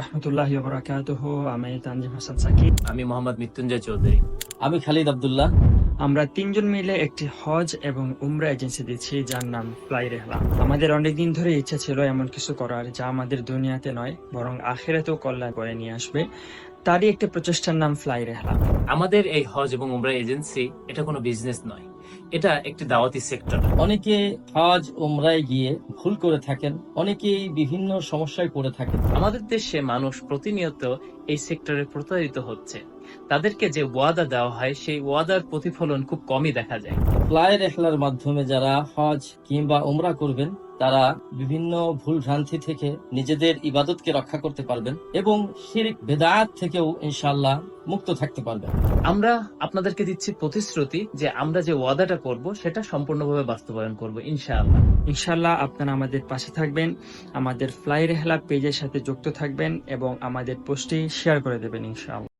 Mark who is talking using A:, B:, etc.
A: রহমতুল্লাহি ওয়া বারাকাতুহু। আমি তানজিম হাসান সাকিব।
B: আমি মোহাম্মদ মৃত্যুঞ্জয় চৌধুরী।
C: আমি খালিদ আব্দুল্লাহ।
A: আমরা তিনজন মিলে একটি হজ এবং উমরা এজেন্সি দিচ্ছি, যার নাম ফ্লাই রেহলা। আমাদের অনেকদিন ধরে ইচ্ছা ছিল এমন কিছু করার যা আমাদের দুনিয়াতে নয় বরং আখিরাতেও কল্যাণ করে নিয়ে আসবে। তারই একটি প্রচেষ্টার নাম ফ্লাই রেহলা।
B: আমাদের এই হজ এবং উমরা এজেন্সি এটা কোনো বিজনেস নয়, এটা একটি দাওয়াতি সেক্টর।
C: অনেকে হজ উমরায় গিয়ে ভুল করে থাকেন, অনেকেই বিভিন্ন সমস্যায় পড়ে থাকেন।
B: আমাদের দেশে মানুষ প্রতিনিয়ত এই সেক্টরে প্রতারিত হচ্ছে। তাদেরকে যে ওয়াদা দেওয়া হয় সেই ওয়াদার প্রতিফলন খুব কমই দেখা যায়।
C: ফ্লাই রেহলার মাধ্যমে যারা হজ কিংবা উমরা করবেন তারা বিভিন্ন ভুল ভ্রান্তি থেকে নিজেদের ইবাদতকে রক্ষা করতে পারবেন এবং শিরক বেদাত থেকেও ইনশাআল্লাহ মুক্ত থাকতে পারবেন।
B: আমরা আপনাদেরকে দিচ্ছি প্রতিশ্রুতি যে আমরা যে ওয়াদাটা করব সেটা সম্পূর্ণভাবে বাস্তবায়ন করব ইনশাআল্লাহ।
A: ইনশাল্লাহ আপনারা আমাদের পাশে থাকবেন, আমাদের ফ্লাই রেহলা পেজের সাথে যুক্ত থাকবেন এবং আমাদের পোস্টটি শেয়ার করে দেবেন ইনশাআল্লাহ।